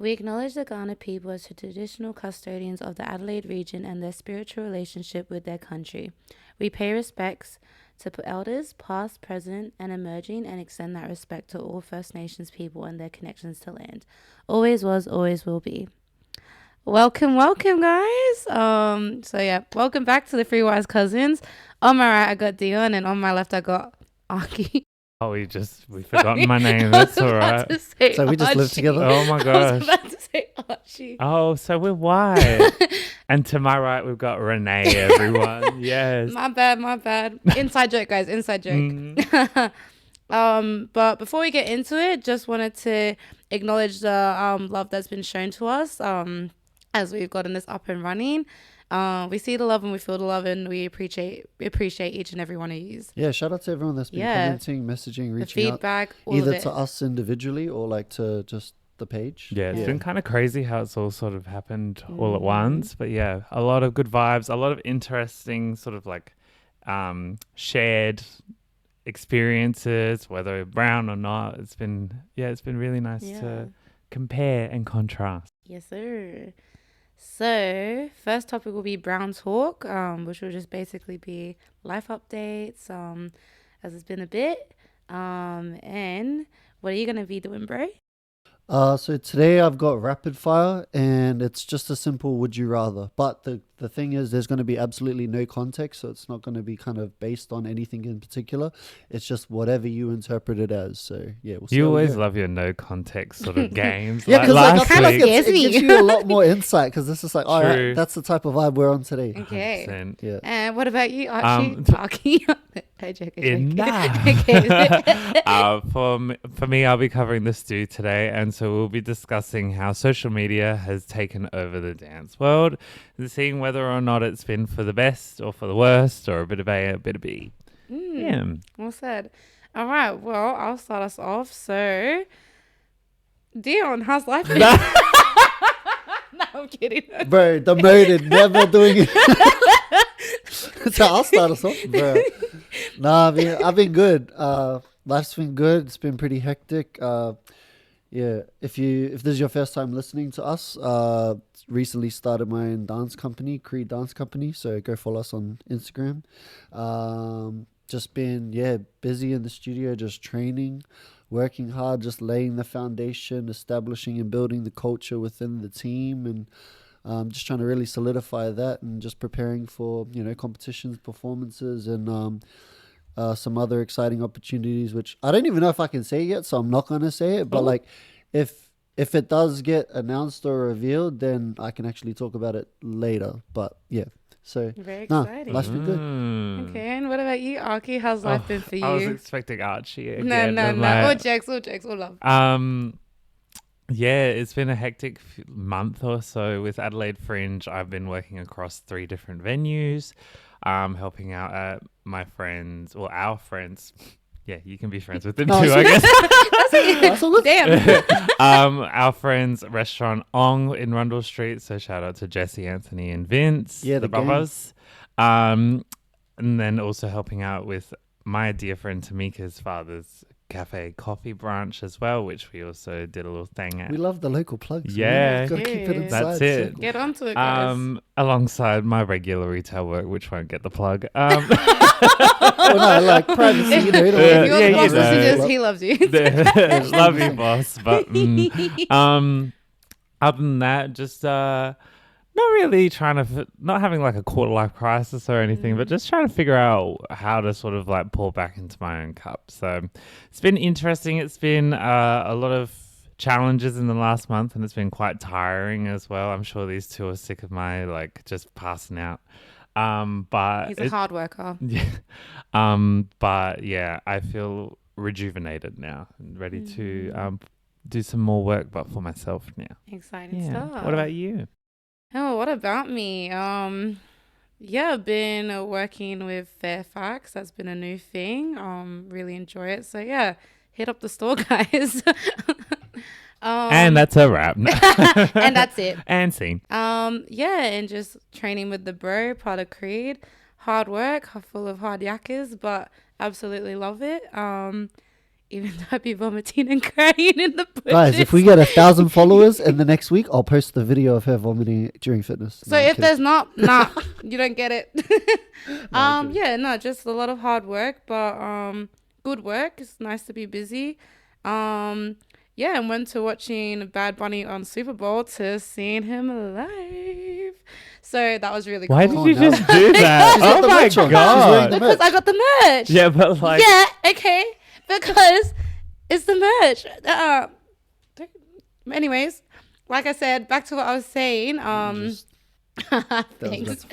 We acknowledge the Kaurna people as the traditional custodians of the Adelaide region and their spiritual relationship with their country. We pay respects to elders, past, present, and emerging, and extend that respect to all First Nations people and their connections to land. Always was, always will be. Welcome, guys. Welcome back to the Three Wise Cousins. On my right, I got Dion, and on my left, I got Aki. Oh, we forgotten my name. That's all right. So we just live together? Oh my I was gosh. about to say Archie. Oh, so we're white. And to my right, we've got Renee, everyone. Yes. My bad. Inside joke, guys. Inside joke. But before we get into it, just wanted to acknowledge the love that's been shown to us as we've gotten this up and running. We see the love and we feel the love, and we appreciate each and every one of you. Yeah, shout out to everyone that's been commenting, messaging, The reaching out, feedback, all either of it. to us individually or like to just the page. Yeah, it's been kind of crazy how it's all sort of happened all at once. But yeah, a lot of good vibes, a lot of interesting sort of like shared experiences, whether brown or not. It's been really nice to compare and contrast. Yes, sir. So, first topic will be Brown Talk, which will just basically be life updates, as it's been a bit. And what are you going to be doing, bro? So today I've got rapid fire, and it's just a simple would you rather. But the thing is, there's going to be absolutely no context, so it's not going to be kind of based on anything in particular. It's just whatever you interpret it as. So yeah, we'll see. You always love your no context sort of games. Yeah, because last I feel like week- it gives you a lot more insight, because this is like, all True. right, that's the type of vibe we're on today. Okay. 100%. Yeah. And what about you, Archie? Archie? I joke. Enough. For me, I'll be covering the stew today, and so we'll be discussing how social media has taken over the dance world, and seeing whether or not it's been for the best or for the worst, or a bit of A, a bit of B. Yeah. Well said. All right. Well, I'll start us off. So, Dion, how's life been? No, I'm kidding. Bro, demoted, never doing it. So I'll start us off, bro. Nah, I've been good. Life's been good. It's been pretty hectic. Yeah, if this is your first time listening to us, recently started my own dance company, Creed Dance Company. So go follow us on Instagram. Just been busy in the studio, just training, working hard, just laying the foundation, establishing and building the culture within the team, and just trying to really solidify that, and just preparing for competitions, performances, and some other exciting opportunities, which I don't even know if I can say yet, so I'm not going to say it. But like, if it does get announced or revealed, then I can actually talk about it later. But yeah, so very exciting. Life's been good. Okay, and what about you, Aki? How's life been for you? I was expecting Archie again. No. Like, All jokes, all love. Yeah, it's been a hectic month or so with Adelaide Fringe. I've been working across 3 different venues, helping out at our friends. Yeah, you can be friends with them too, I guess. Damn. Our friends' restaurant Ong in Rundle Street. So shout out to Jesse, Anthony, and Vince, Yeah, the the gang. brothers. And then also helping out with my dear friend Tamika's father's cafe coffee branch as well, which we also did a little thing at. We love the local plugs. Yeah. Gotta keep it inside. That's it. Get onto it, guys. Alongside my regular retail work, which won't get the plug. Well, no, like privacy, If you're the boss, know. he loves you. Love you, boss. But other than that, just not really trying to, not having like a quarter life crisis or anything, but just trying to figure out how to sort of like pour back into my own cup. So it's been interesting. It's been a lot of challenges in the last month, and it's been quite tiring as well. I'm sure these two are sick of my like just passing out. But He's a hard worker. Yeah. But yeah, I feel rejuvenated now and ready to do some more work, but for myself now. Exciting stuff. What about you? Oh, what about me? I've been working with Fairfax. That's been a new thing. Really enjoy it. So yeah, hit up the store, guys. And that's a wrap. And that's it. And scene. And just training with the bro, part of Creed. Hard work, full of hard yakkers, but absolutely love it. even though I'd be vomiting and crying in the bushes. Guys, if we get 1,000 followers in the next week, I'll post the video of her vomiting during fitness. So No, I'm if kidding. there's not, nah, you don't get it. I'm kidding. Yeah, no, just a lot of hard work, but good work. It's nice to be busy. Yeah, and went to watching Bad Bunny on Super Bowl to seeing him live. So that was really Why cool. did you now. just do that? She's got Oh the my merch on. She's wearing god! the Because I got the merch. Yeah, but like, Yeah, okay. Because it's the merch. Anyways, like I said, back to what I was saying. Just- that was Thanks.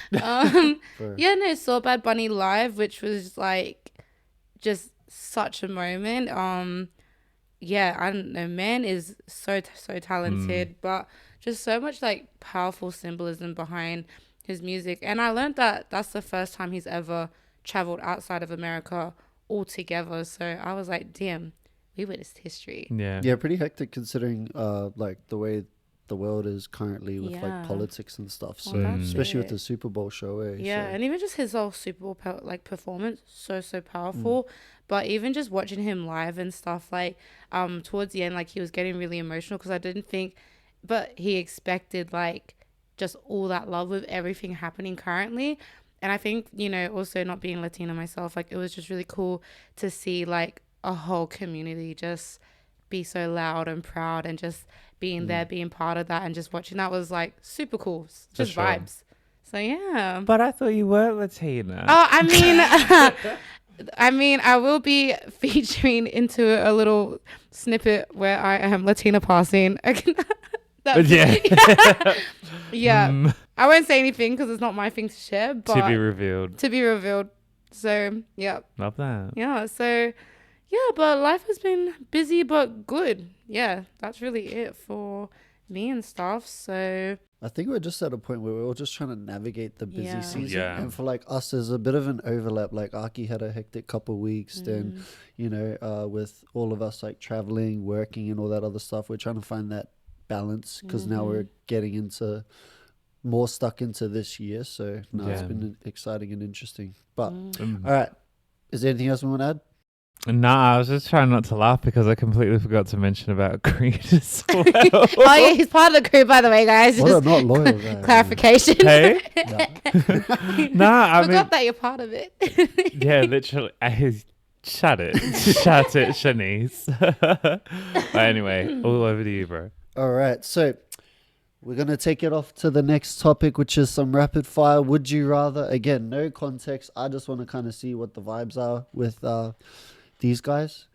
metaphor. For- Yeah, no, saw Bad Bunny live, which was like just such a moment. Yeah, I don't know, man is so talented, but just so much like powerful symbolism behind his music. And I learned that that's the first time he's ever traveled outside of America altogether. So I was like, damn, we witnessed history. yeah. Yeah, pretty hectic considering like the way the world is currently with Yeah. like politics and stuff. So Well, that's especially with it. the Super Bowl show, eh? Yeah, So, and even just his whole Super Bowl like performance, so powerful. But even just watching him live and stuff, like towards the end, like he was getting really emotional because I didn't think, but he expected like just all that love with everything happening currently. And I think, you know, also not being Latina myself, like it was just really cool to see like a whole community just be so loud and proud and just being there, being part of that, and just watching that was like super cool. Just sure. vibes. So yeah. But I thought you were Latina. Oh, I mean, I will be featuring into a little snippet where I am Latina passing. But yeah. Yeah. Mm, I won't say anything because it's not my thing to share, but to be revealed. to be revealed. So, yeah. Love that. Yeah. So, yeah, but life has been busy but good. Yeah, that's really it for me and stuff. So, I think we're just at a point where we're all just trying to navigate the busy Yeah. season. Yeah. And for like us, there's a bit of an overlap. Like Aki had a hectic couple weeks, then you know, with all of us like traveling, working, and all that other stuff, we're trying to find that balance because now we're getting into more stuck into this year. So no, it's Yeah. been exciting and interesting. But Mm. all right, is there anything else we want to add? Nah, I was just trying not to laugh because I completely forgot to mention about Creed as well. oh yeah, he's part of the crew, by the way, guys. What a Just not loyal guy. clarification. Hey? Nah, I Forgot mean, that you're part of it. yeah, literally. Shut it. Shut it, Shanice. But anyway, all over to you, bro. All right, so we're going to take it off to the next topic, which is some rapid fire. Would you rather? Again, no context. I just want to kind of see what the vibes are with these guys.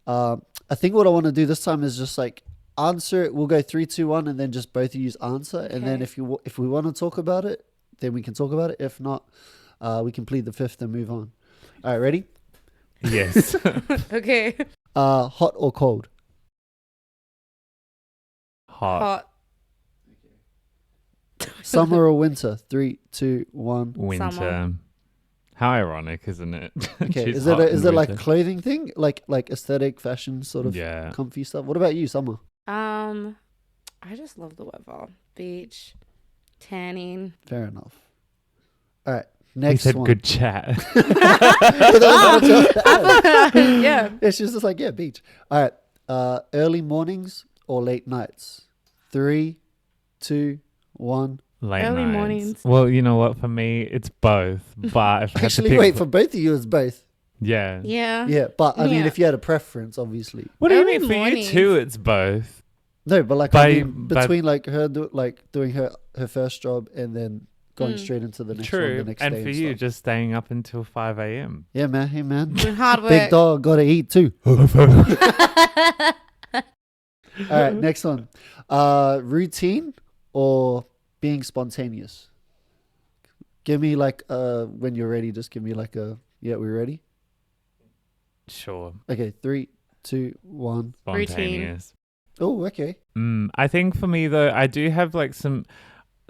I think what I want to do this time is just like answer it. We'll go 3, 2, 1, and then just both of you answer. And then Okay. if we want to talk about it, then we can talk about it. If not, we can plead the fifth and move on. All right, ready? Yes. Okay. Hot or cold? Hot. Hot. Summer or winter? 3, 2, 1. Winter. Summer. How ironic, isn't it? Okay, She's is it hot in is it like a winter. clothing thing, like aesthetic fashion sort of Yeah. comfy stuff? What about you, Summer? I just love the weather. Beach, tanning. Fair enough. All right, He next said one. good chat. Yeah. Yeah, she was just like, yeah, beach. All right, early mornings or late nights? 3, 2, 1. Late Early nights. mornings. Well, you know what? For me, it's both. But if I had to Actually, pick, wait, for both of you, it's both. yeah. Yeah. Yeah, but I mean, Yeah. if you had a preference, obviously. What do you Early mean? For mornings. you too, it's both. No, but like By- I mean, by- between like her doing her first job and then going straight into the next one True. the next And day. for and you, stuff. just staying up until 5 a.m. Yeah, man. Hey, man. Doing hard work. Big dog, gotta eat too. All right, next one. Routine or being spontaneous? Give me like when you're ready, just give me like a we're ready? Sure. Okay, 3, 2, 1. Routine. Spontaneous. Oh, okay. I think for me though, I do have like some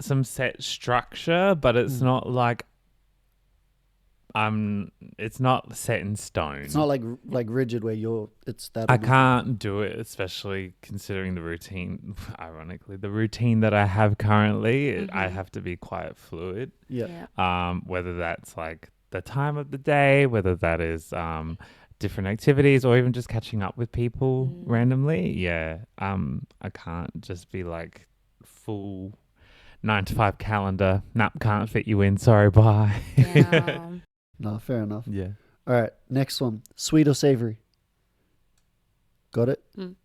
set structure, but it's not like it's not set in stone. It's not like rigid where it's that. I or nothing. can't do it, especially considering the routine. Ironically, the routine that I have currently, I have to be quite fluid. Yeah. Yeah. Whether that's like the time of the day, whether that is different activities or even just catching up with people Mm. randomly. Yeah. I can't just be like full 9 to 5 calendar. Nap can't fit you in. Sorry, bye. Yeah. No, fair enough. Yeah. All right, next one. Sweet or savory? Got it? Mm.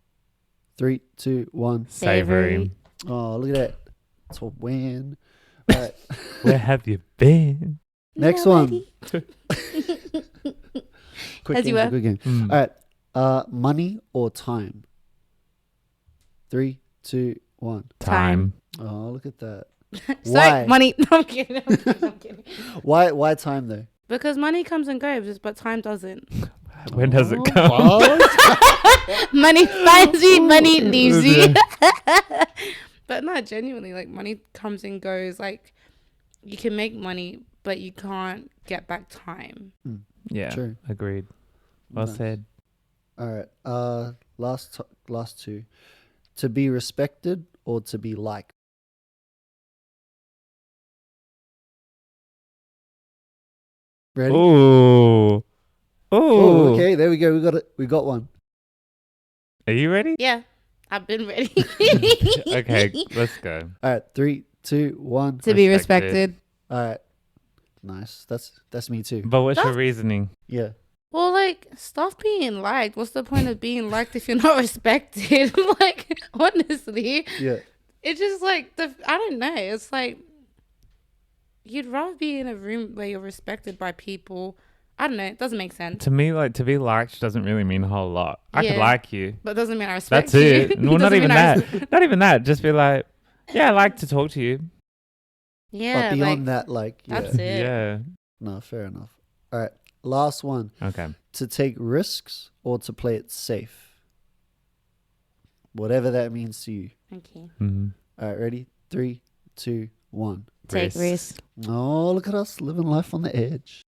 3, 2, 1. Savory. Oh, look at that. That's a win. All right. Where have you been? Next one. Nobody. Quick As you game, were. quick game. Mm. All right. Money or time? 3, 2, 1. Time. Oh, look at that. Sorry, Why? money. No, I'm kidding. I'm kidding. Why time though? Because money comes and goes, but time doesn't. When does it Oh, come? what? Money finds you, money Ooh. leaves you. But no, genuinely, like money comes and goes. Like you can make money, but you can't get back time. Yeah. True. Agreed. Well Nice. said. All right. Last two. To be respected or to be liked? Ready? Ooh. Ooh. Oh, okay. There we go. We got it. We got one. Are you ready? Yeah, I've been ready. Okay, let's go. All right. 3, 2, 1. To be Respected. respected. All right. Nice. That's me too. But what's your That's- reasoning? Yeah. Well, like, stop being liked. What's the point of being liked if you're not respected? Like, honestly, Yeah. it's just like I don't know. It's like you'd rather be in a room where you're respected by people. I don't know. It doesn't make sense. To me, like to be liked doesn't really mean a whole lot. I could Yeah. like you. But it doesn't mean I respect That's you. it. Well, not Doesn't even mean I that. Not even that. Just be like, yeah, I like to talk to you. Yeah, But beyond like, that, like, yeah. that's it. Yeah. No, fair enough. All right. Last one. Okay. To take risks or to play it safe? Whatever that means to you. Okay. Mm-hmm. All right. Ready? 3, 2, 1. Take risk. Oh, look at us living life on the edge.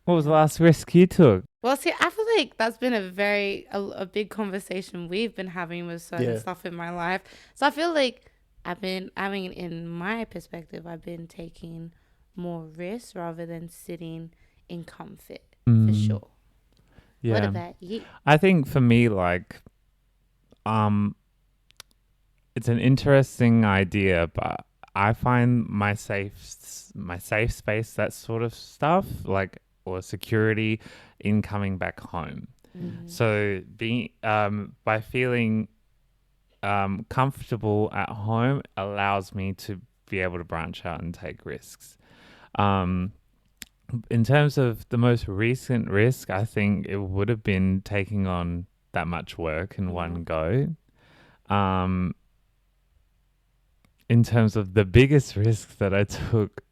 What was the last risk you took? Well, see, I feel like that's been a big conversation we've been having with certain Yeah. stuff in my life. So I feel like in my perspective, I've been taking more risks rather than sitting in comfort for Mm, sure. Yeah. What about you? I think for me, like, it's an interesting idea, but I find my safe space, that sort of stuff, like, or security in coming back home. Mm. So being by feeling comfortable at home allows me to be able to branch out and take risks. In terms of the most recent risk, I think it would have been taking on that much work in one go. In terms of the biggest risk that I took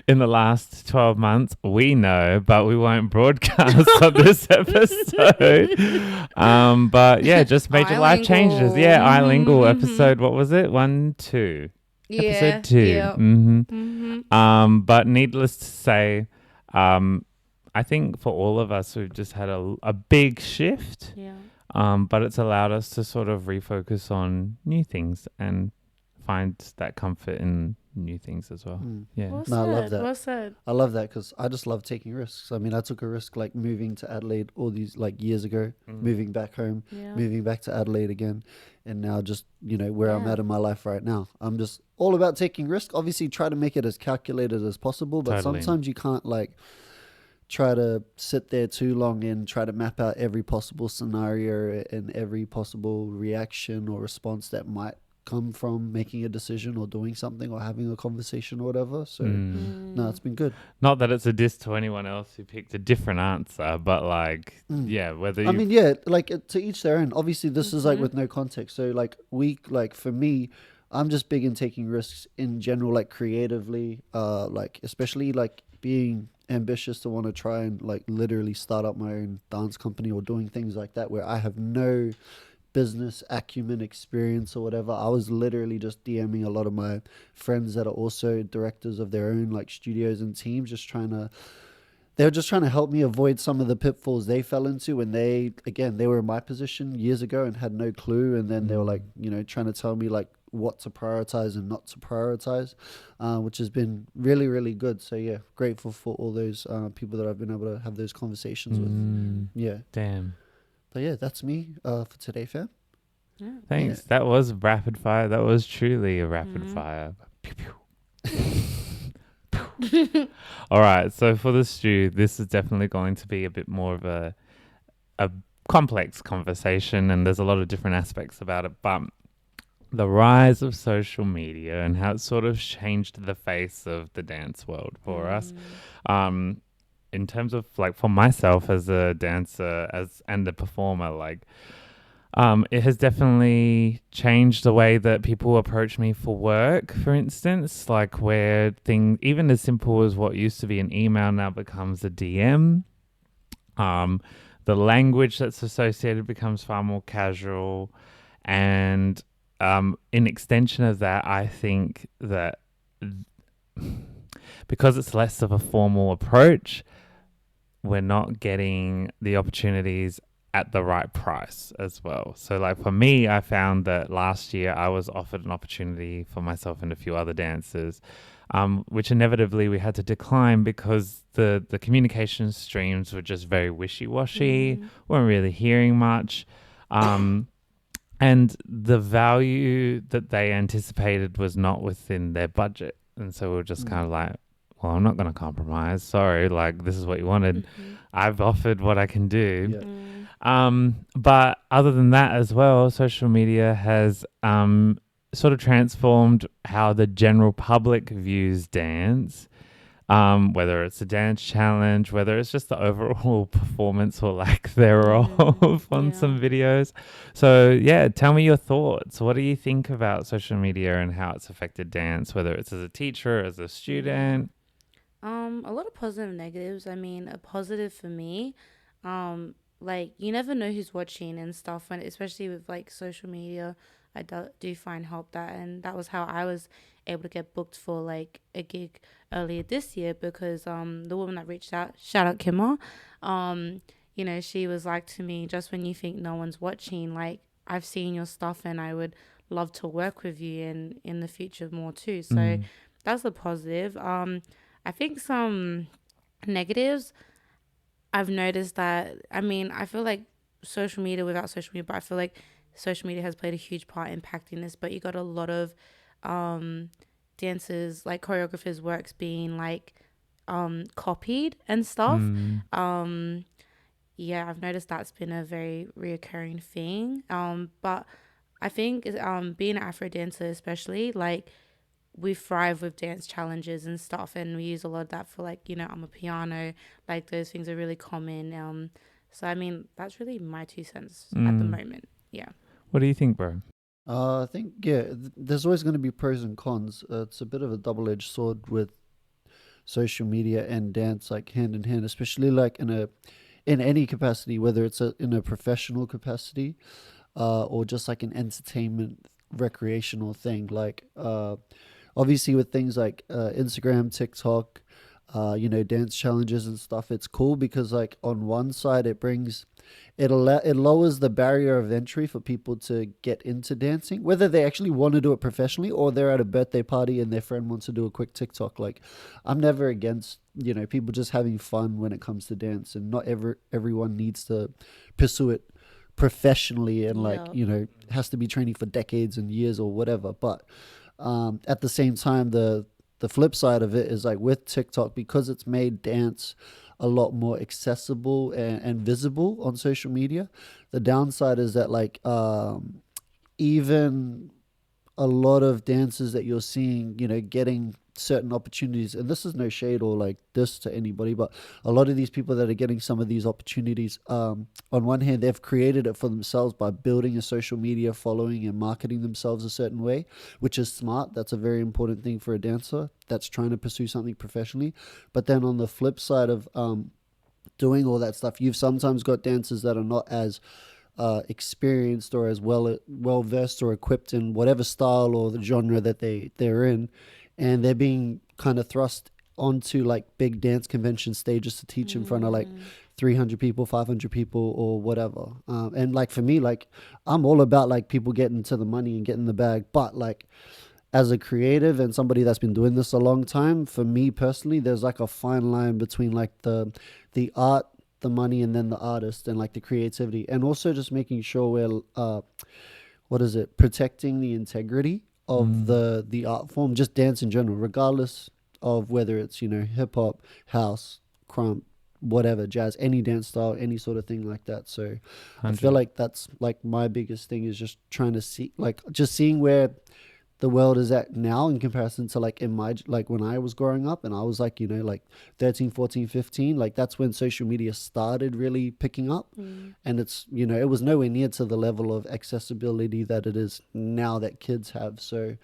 in the last 12 months, we know, but we won't broadcast on this episode. But yeah, just major life changes. Yeah, ilingual episode. What was it? 1, 2. Yeah. Episode 2. Yeah. Mm-hmm. But needless to say, I think for all of us, we've just had a big shift. Yeah. But it's allowed us to sort of refocus on new things and find that comfort in new things as well. Mm. Yeah. Well No, I love said, that. Well said. I love that because I just love taking risks. I mean, I took a risk like moving to Adelaide all these like years ago, moving back home, Yeah. moving back to Adelaide again, and now just where I'm Yeah. at in my life right now. I'm just all about taking risk. Obviously, try to make it as calculated as possible, but Totally. sometimes you can't like try to sit there too long and try to map out every possible scenario and every possible reaction or response that might come from making a decision or doing something or having a conversation or whatever. So no, it's been good. Not that it's a diss to anyone else who picked a different answer, but like, Mm. yeah, whether you. I mean, yeah, like to each their own. Obviously, this is like Mhm. with no context. So like for me, I'm just big in taking risks in general, like creatively, like especially like being ambitious to want to try and like literally start up my own dance company or doing things like that where I have no business acumen experience or whatever. I was literally just DMing a lot of my friends that are also directors of their own like studios and teams, they were just trying to help me avoid some of the pitfalls they fell into when they were in my position years ago and had no clue. And then they were like, trying to tell me like what to prioritize and not to prioritize, which has been really, really good. So yeah, grateful for all those people that I've been able to have those conversations with. Yeah. Damn. But yeah, that's me for today, fam. Yeah. Thanks. That was rapid fire. That was truly a rapid fire. Pew, pew. All right. So for the stew, this is definitely going to be a bit more of a complex conversation, and there's a lot of different aspects about it. But the rise of social media and how it sort of changed the face of the dance world for us. In terms of like for myself as a dancer and a performer, like it has definitely changed the way that people approach me for work, for instance, like where things even as simple as what used to be an email now becomes a DM. The language that's associated becomes far more casual, and in extension of that, I think that because it's less of a formal approach, we're not getting the opportunities at the right price as well. So like for me, I found that last year I was offered an opportunity for myself and a few other dancers, which inevitably we had to decline because the communication streams were just very wishy-washy, weren't really hearing much. And the value that they anticipated was not within their budget. And so we were just kind of like, well, I'm not going to compromise. Sorry, like this is what you wanted. I've offered what I can do. Yeah. But other than that as well, social media has sort of transformed how the general public views dance, whether it's a dance challenge, whether it's just the overall performance or lack thereof on some videos. So yeah, tell me your thoughts. What do you think about social media and how it's affected dance, whether it's as a teacher, as a student? A lot of positive and negatives. I mean, a positive for me, like you never know who's watching and stuff, and especially with like social media, I do find help that, and that was how I was able to get booked for like a gig earlier this year because the woman that reached out, shout out Kimmer, you know, she was like to me, just when you think no one's watching, like I've seen your stuff and I would love to work with you in the future more too. So that's the positive. I think some negatives, I've noticed that, I mean, I feel like social media without social media, but I feel like social media has played a huge part impacting this, but you got a lot of dancers, like choreographers' works being like copied and stuff. Yeah, I've noticed that's been a very reoccurring thing. But I think being an Afro dancer especially, like we thrive with dance challenges and stuff, and we use a lot of that for like, you know, I'm a piano, like those things are really common. So I mean, that's really my 2 cents at the moment. Yeah. What do you think, bro? I think there's always going to be pros and cons. It's a bit of a double-edged sword with social media and dance, like hand in hand, especially like in any capacity, whether it's in a professional capacity or just like an entertainment recreational thing. Like obviously with things like Instagram, TikTok, you know, dance challenges and stuff, it's cool because like on one side it lowers the barrier of entry for people to get into dancing, whether they actually want to do it professionally or they're at a birthday party and their friend wants to do a quick TikTok. Like I'm never against, you know, people just having fun when it comes to dance, and not everyone needs to pursue it professionally and like, you know, has to be training for decades and years or whatever. But at the same time, the flip side of it is like with TikTok, because it's made dance a lot more accessible and visible on social media. The downside is that like even a lot of dancers that you're seeing, you know, getting certain opportunities, and this is no shade or like this to anybody, but a lot of these people that are getting some of these opportunities, on one hand, they've created it for themselves by building a social media following and marketing themselves a certain way, which is smart. That's a very important thing for a dancer that's trying to pursue something professionally. But then on the flip side of doing all that stuff, you've sometimes got dancers that are not as experienced or as well versed or equipped in whatever style or the genre that they're in, and they're being kind of thrust onto like big dance convention stages to teach in front of like 300 people, 500 people, or whatever. And like for me, like I'm all about like people getting to the money and getting the bag, but like as a creative and somebody that's been doing this a long time, for me personally, there's like a fine line between like the art, the money, and then the artist, and like the creativity, and also just making sure we're protecting the integrity of the art form, just dance in general, regardless of whether it's, you know, hip hop, house, crump, whatever, jazz, any dance style, any sort of thing like that. So I feel like that's like my biggest thing, is just trying to see, like just seeing where the world is at now in comparison to like in my, like when I was growing up and I was like, you know, like 13, 14, 15, like that's when social media started really picking up. And it's, you know, it was nowhere near to the level of accessibility that it is now that kids have. So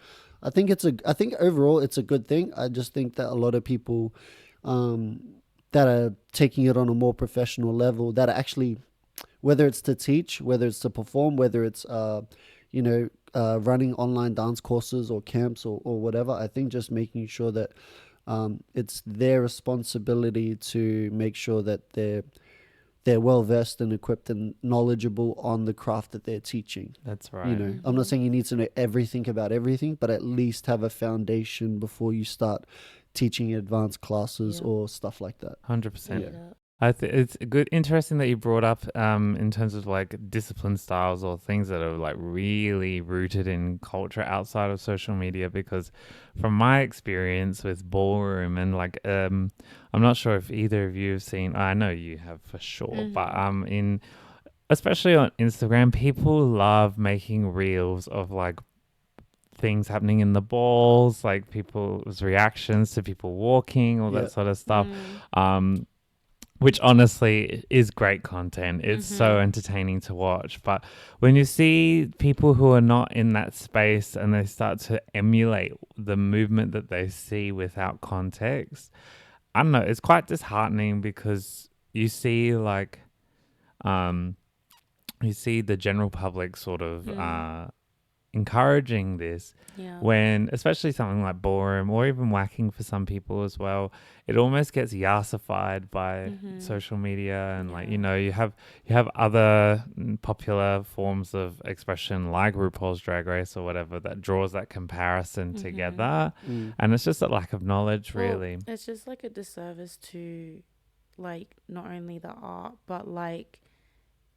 I think I think overall it's a good thing. I just think that a lot of people that are taking it on a more professional level, that are actually, whether it's to teach, whether it's to perform, whether it's you know, running online dance courses or camps or whatever, I think just making sure that it's their responsibility to make sure that they're well versed and equipped and knowledgeable on the craft that they're teaching. That's right. You know, I'm not saying you need to know everything about everything, but at least have a foundation before you start teaching advanced classes or stuff like that. 100%. Yeah. It's good, interesting that you brought up in terms of like discipline styles or things that are like really rooted in culture outside of social media, because from my experience with ballroom and like I'm not sure if either of you have seen, I know you have for sure, but especially on Instagram, people love making reels of like things happening in the balls, like people's reactions to people walking, all that sort of stuff. Which honestly is great content. It's so entertaining to watch. But when you see people who are not in that space and they start to emulate the movement that they see without context, I don't know, it's quite disheartening, because you see like, you see the general public sort of encouraging this, when especially something like ballroom or even whacking for some people as well, it almost gets yassified by social media, and like, you know, you have other popular forms of expression like RuPaul's Drag Race or whatever that draws that comparison together, and it's just a lack of knowledge, really. It's just like a disservice to like not only the art but like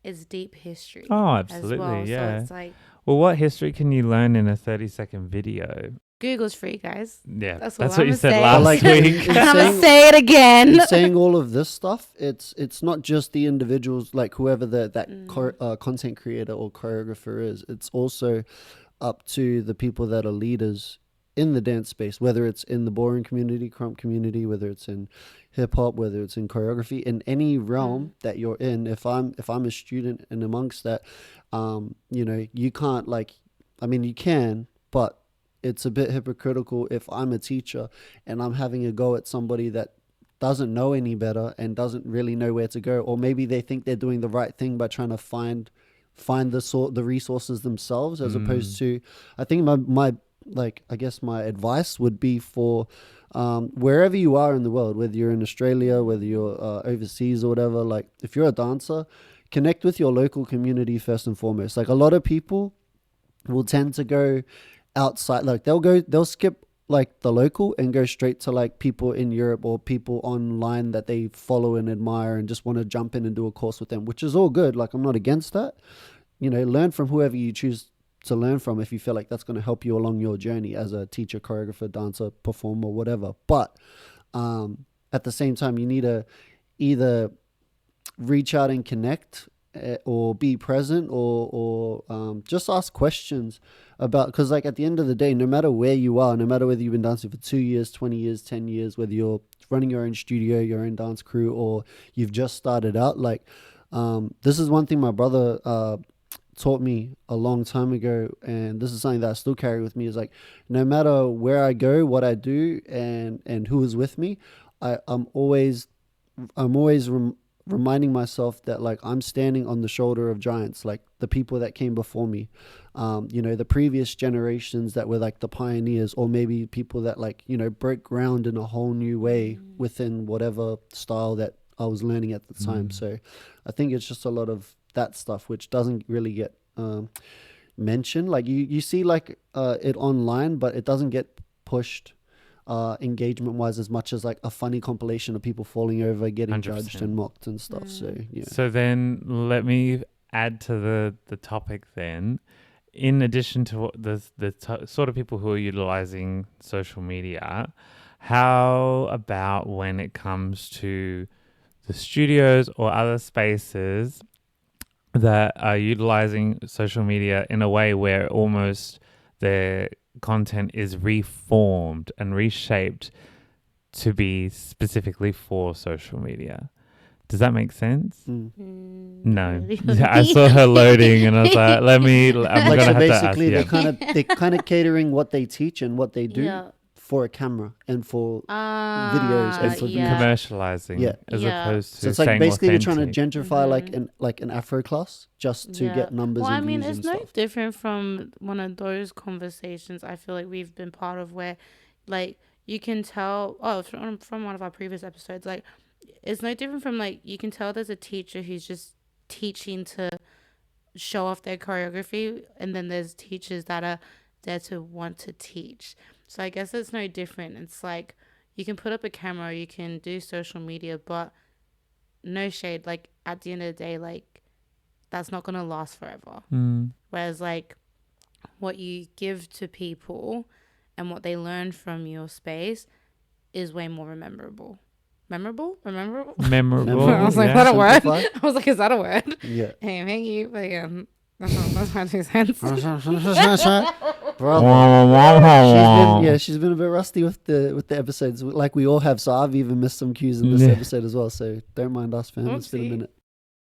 its deep history. Oh, absolutely, as well. yeah. So it's like, well, what history can you learn in a 30-second video? Google's free, guys. Yeah, that's what I'm you said say. last Like, week. And I'm gonna say it again. In saying all of this stuff, it's not just the individuals, like whoever that content creator or choreographer is. It's also up to the people that are leaders in the dance space, whether it's in the ballroom community, crump community, whether it's in hip hop, whether it's in choreography, in any realm that you're in. If I'm a student and amongst that, you know, you can't like, I mean, you can, but it's a bit hypocritical if I'm a teacher and I'm having a go at somebody that doesn't know any better and doesn't really know where to go, or maybe they think they're doing the right thing by trying to find the resources themselves, as opposed to, I think my like, I guess my advice would be for wherever you are in the world, whether you're in Australia, whether you're overseas or whatever, like if you're a dancer, connect with your local community first and foremost. Like a lot of people will tend to go outside, like they'll skip like the local and go straight to like people in Europe or people online that they follow and admire and just want to jump in and do a course with them, which is all good. Like I'm not against that. You know, learn from whoever you choose to learn from if you feel like that's going to help you along your journey as a teacher, choreographer, dancer, performer, whatever. But at the same time, you need to either reach out and connect or be present or just ask questions about, because like at the end of the day, no matter where you are, no matter whether you've been dancing for 2 years, 20 years, 10 years, whether you're running your own studio, your own dance crew, or you've just started out, like this is one thing my brother taught me a long time ago, and this is something that I still carry with me, is like, no matter where I go, what I do, and who is with me, I'm always reminding myself that like I'm standing on the shoulder of giants, like the people that came before me, the previous generations that were like the pioneers, or maybe people that like, broke ground in a whole new way within whatever style that I was learning at the time. So I think it's just a lot of that stuff which doesn't really get mentioned. Like you see like it online, but it doesn't get pushed engagement wise as much as like a funny compilation of people falling over, getting 100%. judged and mocked and stuff. So yeah. So then let me add to the topic then. In addition to what the sort of people who are utilizing social media, how about when it comes to the studios or other spaces that are utilizing social media in a way where almost their content is reformed and reshaped to be specifically for social media? Does that make sense? No. I saw her loading and I was like, I'm Like gonna so have to basically ask. they're kind of catering what they teach and what they do Yeah. for a camera and for videos and It's for views. commercializing Yeah. as Yeah. opposed to So it's like staying basically they're trying authentic. to gentrify like an Afro class just to get numbers Well, and I mean, views it's and no stuff. different from one of those conversations I feel like we've been part of where, like, you can tell, from one of our previous episodes, like, it's no different from, like, you can tell there's a teacher who's just teaching to show off their choreography, and then there's teachers that are there to want to teach. So I guess it's no different. It's like, you can put up a camera, you can do social media, but no shade, like, at the end of the day, like, that's not going to last forever. Whereas, like, what you give to people and what they learn from your space is way more memorable. Memorable? Memorable. I was like, yeah. what a word? Simplified? I was like, is that a word? Yeah. Hey, thank you. But that's my 2 cents. Brother. She's been a bit rusty with the episodes, like we all have. So I've even missed some cues in this Yeah. episode as well. So don't mind us, fam. It's been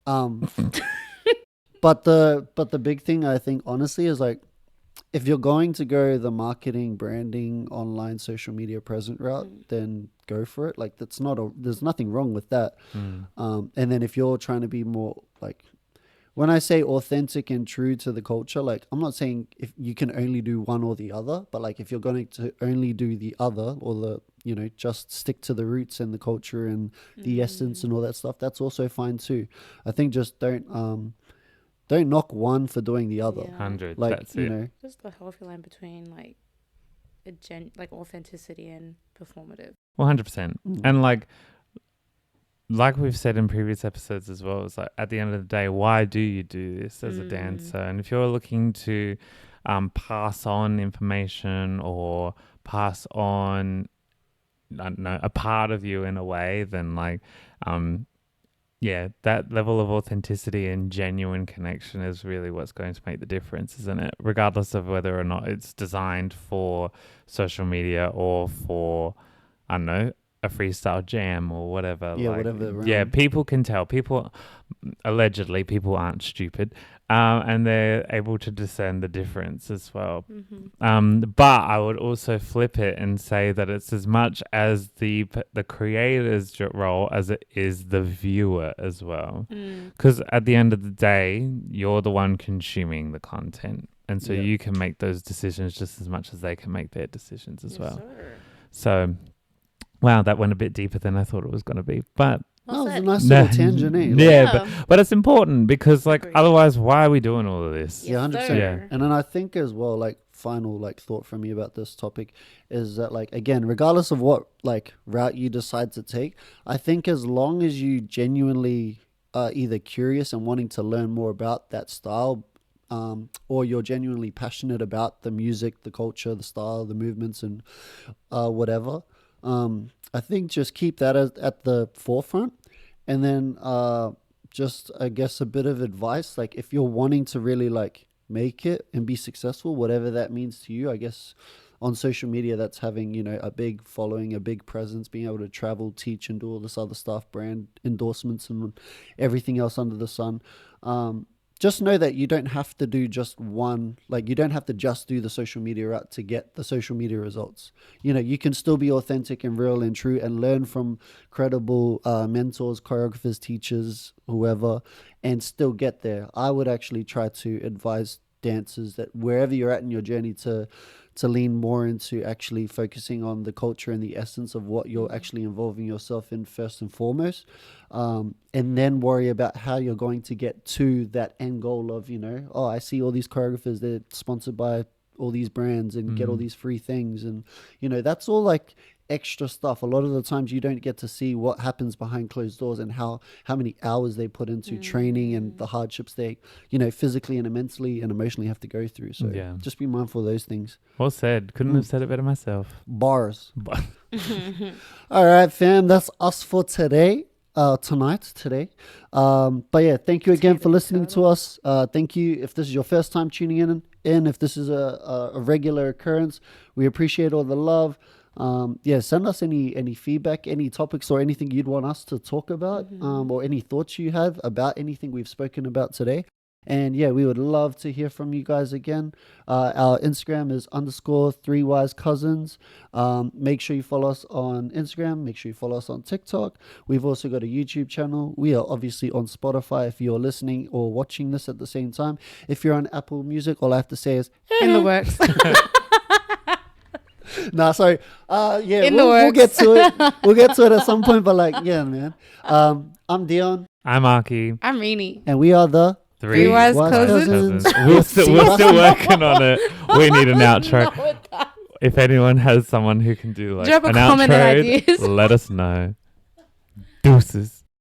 a Oopsie. minute. But the big thing I think honestly is like, if you're going to go the marketing, branding, online, social media present route, then go for it. Like there's nothing wrong with that. And then if you're trying to be more like, when I say authentic and true to the culture, like I'm not saying if you can only do one or the other, but like if you're going to only do the other or the, just stick to the roots and the culture and the essence and all that stuff, that's also fine too. I think just don't knock one for doing the other. 100. Like, That's it. Just the healthy line between, like, authenticity and performative. 100%. And like we've said in previous episodes as well, it's like at the end of the day, why do you do this as a dancer? And if you're looking to pass on information or pass on, I don't know, a part of you in a way, then that level of authenticity and genuine connection is really what's going to make the difference, isn't it? Regardless of whether or not it's designed for social media or for, I don't know, a freestyle jam or whatever. Yeah, whatever. Yeah, people can tell. Allegedly, people aren't stupid, and they're able to discern the difference as well. But I would also flip it and say that it's as much as the creator's role as it is the viewer as well. Because at the end of the day, you're the one consuming the content, and so you can make those decisions just as much as they can make their decisions as well. So. Wow, that went a bit deeper than I thought it was going to be, but that was a nice little tangent, eh? Yeah, but it's important because otherwise, why are we doing all of this? Yeah, 100%. Yeah. And then I think as well, like final thought from me about this topic is that again, regardless of what route you decide to take, I think as long as you genuinely are either curious and wanting to learn more about that style, or you're genuinely passionate about the music, the culture, the style, the movements, and whatever. I think just keep that at the forefront, and then just I guess a bit of advice, if you're wanting to really make it and be successful, whatever that means to you, I guess on social media that's having a big following, a big presence, being able to travel, teach, and do all this other stuff, brand endorsements and everything else under the sun. just know that you don't have to do just one, like you don't have to just do the social media route to get the social media results. You know, you can still be authentic and real and true and learn from credible mentors, choreographers, teachers, whoever, and still get there. I would actually try to advise dancers that wherever you're at in your journey to lean more into actually focusing on the culture and the essence of what you're actually involving yourself in first and foremost, and then worry about how you're going to get to that end goal of, you know, oh, I see all these choreographers, they're sponsored by all these brands and get all these free things, and you know, that's all like extra stuff. A lot of the times you don't get to see what happens behind closed doors and how many hours they put into training and the hardships they, you know, physically and mentally and emotionally have to go through. So just be mindful of those things. Well said. Couldn't have said it better myself. Bars. All right, fam, that's us for today. Today. But yeah, thank you again for listening to us. Thank you if this is your first time tuning in, if this is a regular occurrence, we appreciate all the love. Send us any feedback, any topics or anything you'd want us to talk about, or any thoughts you have about anything we've spoken about today. And yeah, we would love to hear from you guys again. Our Instagram is _3wisecousins. Make sure you follow us on Instagram. Make sure you follow us on TikTok. We've also got a YouTube channel. We are obviously on Spotify if you're listening or watching this at the same time. If you're on Apple Music, all I have to say is In the works. Nah, sorry. We'll get to it. We'll get to it at some point. But like, yeah, man. I'm Dion. I'm Aki. I'm Rini. And we are the Three Wise Cousins. We're still working on it. We need an outro. If anyone has someone who can do like Drop a an comment and outro, ideas. let us know. Deuces.